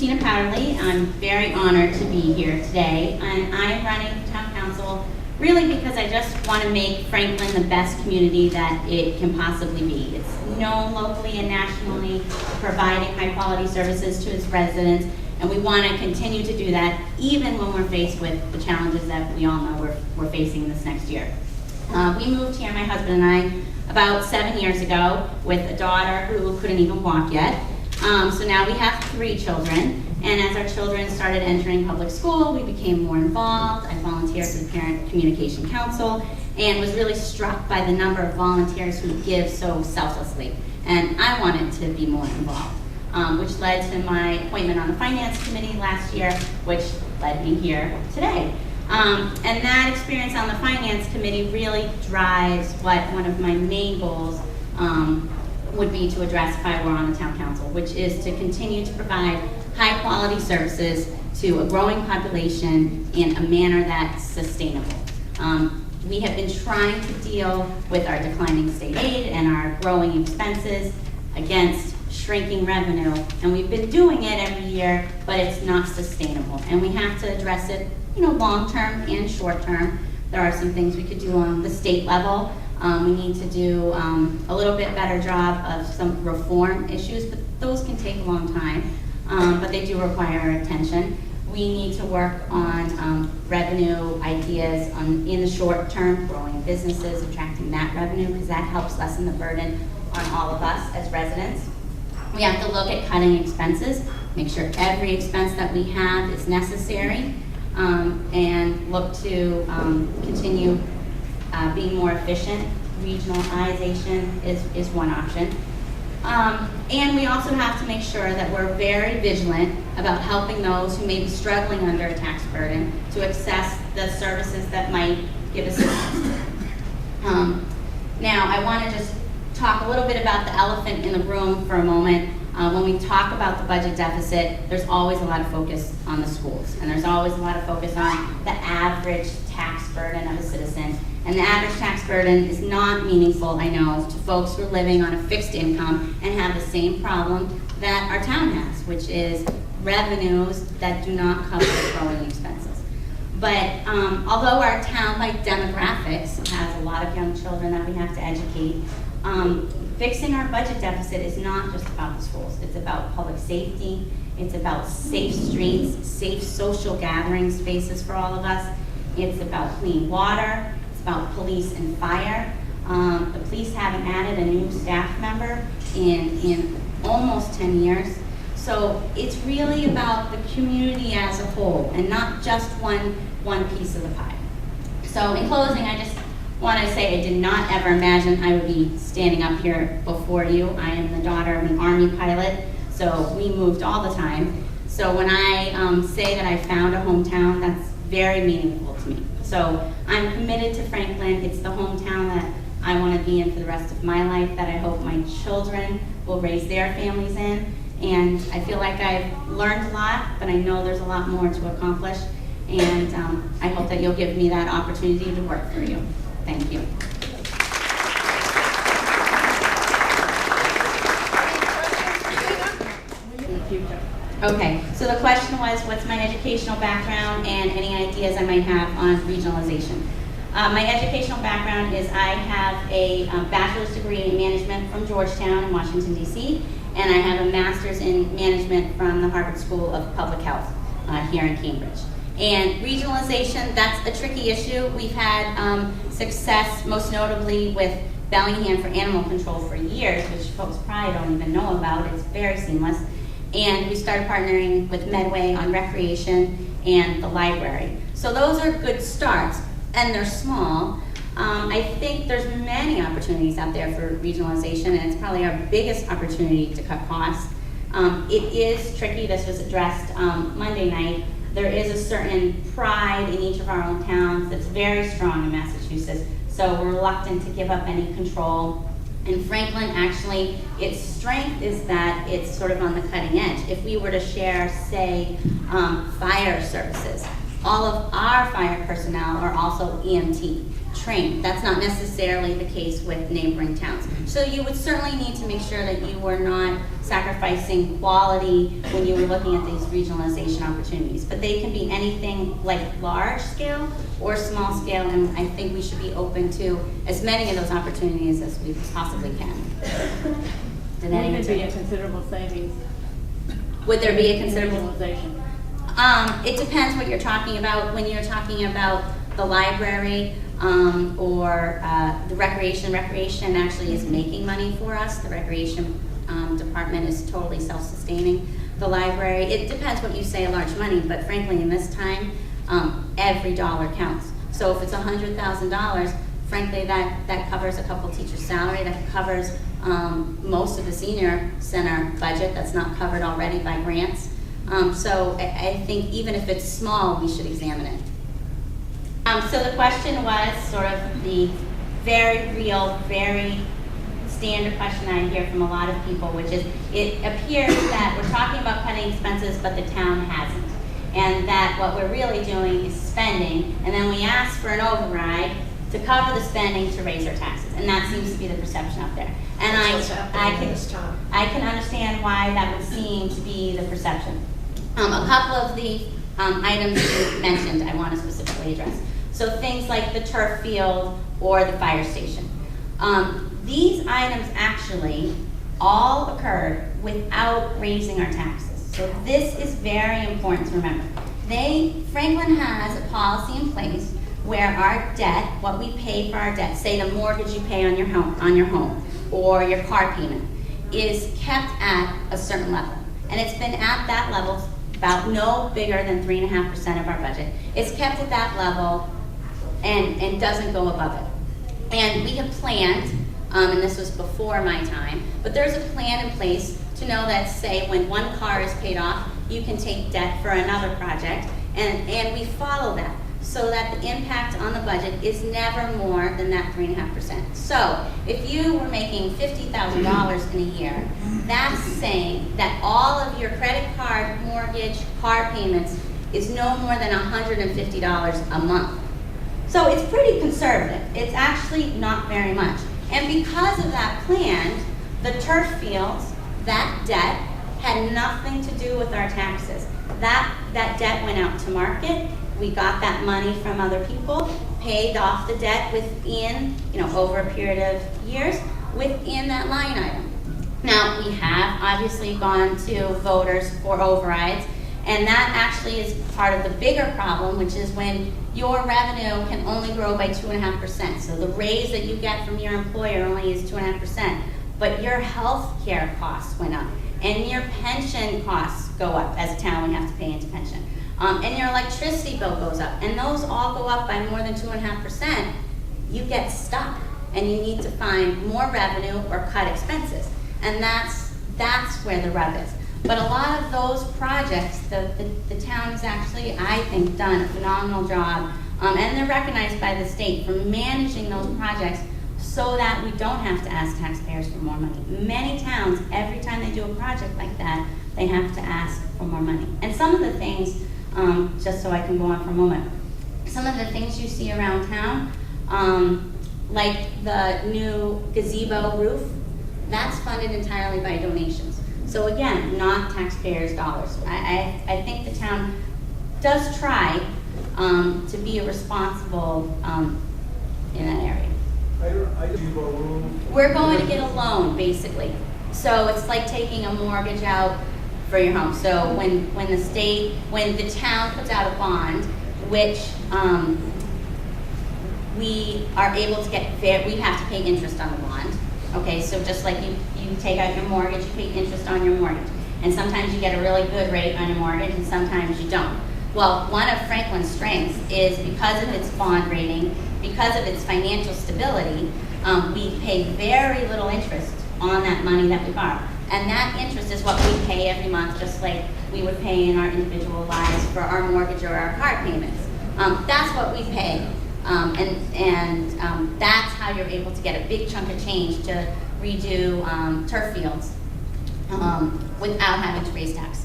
Tina Powderly. I'm very honored to be here today, and I am running for town council really because I just want to make Franklin the best community that it can possibly be. It's known locally and nationally for providing high-quality services to its residents, and we want to continue to do that even when we're faced with the challenges that we all know we're facing this next year. We moved here, my husband and I, about 7 years ago with a daughter who couldn't even walk yet. So now we have 3 children, and as our children started entering public school, we became more involved. I volunteered for the Parent Communication Council and was really struck by the number of volunteers who give so selflessly. And I wanted to be more involved, which led to my appointment on the Finance Committee last year, which led me here today. And that experience on the Finance Committee really drives what one of my main goals would be to address if I were on the town council, which is to continue to provide high quality services to a growing population in a manner that's sustainable. We have been trying to deal with our declining state aid and our growing expenses against shrinking revenue, and we've been doing it every year, but it's not sustainable. And we have to address it, long term and short term. There are some things we could do on the state level. We need to do a little bit better job of some reform issues, but those can take a long time, but they do require our attention. We need to work on revenue ideas in the short term, growing businesses, attracting that revenue, because that helps lessen the burden on all of us as residents. We have to look at cutting expenses, make sure every expense that we have is necessary, and look to continue being more efficient. Regionalization is one option. And we also have to make sure that we're very vigilant about helping those who may be struggling under a tax burden to access the services that might give assistance. Now, I want to just talk a little bit about the elephant in the room for a moment. When we talk about the budget deficit, there's always a lot of focus on the schools, and there's always a lot of focus on the average tax burden of a citizen. And the average tax burden is not meaningful, I know, to folks who are living on a fixed income and have the same problem that our town has, which is revenues that do not cover the growing expenses. But although our town, by demographics, has a lot of young children that we have to educate, fixing our budget deficit is not just about the schools. It's about public safety. It's about safe streets, safe social gathering spaces for all of us. It's about clean water. It's about police and fire. The police haven't added a new staff member in almost 10 years. So it's really about the community as a whole and not just one piece of the pie. So in closing, I just want to say I did not ever imagine I would be standing up here before you. I am the daughter of an Army pilot, so we moved all the time. So when I say that I found a hometown, that's very meaningful to me. So I'm committed to Franklin. It's the hometown that I want to be in for the rest of my life, that I hope my children will raise their families in. And I feel like I've learned a lot, but I know there's a lot more to accomplish. And I hope that you'll give me that opportunity to work for you. Thank you. Okay, so the question was, what's my educational background and any ideas I might have on regionalization? My educational background is I have a bachelor's degree in management from Georgetown in Washington, D.C., and I have a master's in management from the Harvard School of Public Health here in Cambridge. And regionalization, that's a tricky issue. We've had success, most notably with Bellingham for animal control for years, which folks probably don't even know about. It's very seamless. And we started partnering with Medway on recreation and the library. So those are good starts, and they're small. I think there's many opportunities out there for regionalization, and it's probably our biggest opportunity to cut costs. It is tricky. This was addressed Monday night. There is a certain pride in each of our own towns that's very strong in Massachusetts, so we're reluctant to give up any control. In Franklin, actually, its strength is that it's sort of on the cutting edge. If we were to share, say, fire services, all of our fire personnel are also EMT trained. That's not necessarily the case with neighboring towns. So you would certainly need to make sure that you were not sacrificing quality when you were looking at these regionalization opportunities. But they can be anything like large scale or small scale, and I think we should be open to as many of those opportunities as we possibly can. Did that Wouldn't answer? it be a considerable savings? Would there be a considerable? Regionalization. It depends what you're talking about. When you're talking about the library or the recreation actually is making money for us. The recreation department is totally self-sustaining. The library, it depends what you say large money, but frankly in this time, every dollar counts. So if it's $100,000, frankly that covers a couple teachers' salary, that covers most of the senior center budget that's not covered already by grants. So I think even if it's small, we should examine it. So the question was sort of the very real, very standard question I hear from a lot of people, which is it appears that we're talking about cutting expenses, but the town hasn't. And that what we're really doing is spending, and then we ask for an override to cover the spending to raise our taxes. And that seems to be the perception out there. And I can understand why that would seem to be the perception. A couple of the items you mentioned I want to specifically address. So things like the turf field or the fire station. These items actually all occurred without raising our taxes. So this is very important to remember. Franklin has a policy in place where our debt, what we pay for our debt, say the mortgage you pay on your home or your car payment, is kept at a certain level. And it's been at that level about no bigger than 3.5% of our budget. It's kept at that level and doesn't go above it. And we have planned, and this was before my time, but there's a plan in place to know that, say, when one car is paid off, you can take debt for another project, and we follow that so that the impact on the budget is never more than that 3.5%. So if you were making $50,000 in a year, that's saying that all of your credit card, mortgage, car payments is no more than $150 a month. So it's pretty conservative. It's actually not very much. And because of that plan, the turf fields, that debt had nothing to do with our taxes. That debt went out to market. We got that money from other people, paid off the debt within, over a period of years, within that line item. Now, we have obviously gone to voters for overrides, and that actually is part of the bigger problem, which is when your revenue can only grow by 2.5%. So the raise that you get from your employer only is 2.5%, but your health care costs went up, and your pension costs go up. As a town, we have to pay into pension. And your electricity bill goes up, and those all go up by more than 2.5%, you get stuck, and you need to find more revenue or cut expenses. And that's where the rub is. But a lot of those projects, the town has actually, I think, done a phenomenal job, and they're recognized by the state for managing those projects so that we don't have to ask taxpayers for more money. Many towns, every time they do a project like that, they have to ask for more money. And some of the things, just so I can go on for a moment, some of the things you see around town, like the new gazebo roof, that's funded entirely by donations. So again, not taxpayers' dollars. I think the town does try to be responsible in that area. We're going to get a loan, basically. So it's like taking a mortgage out for your home. So when the town puts out a bond, which we are able to get, we have to pay interest on the bond. Okay, so just like you take out your mortgage, you pay interest on your mortgage. And sometimes you get a really good rate on your mortgage, and sometimes you don't. Well, one of Franklin's strengths is because of its bond rating, because of its financial stability, we pay very little interest on that money that we borrow. And that interest is what we pay every month, just like we would pay in our individual lives for our mortgage or our car payments. That's what we pay. And that's how you're able to get a big chunk of change to redo turf fields without having to raise taxes.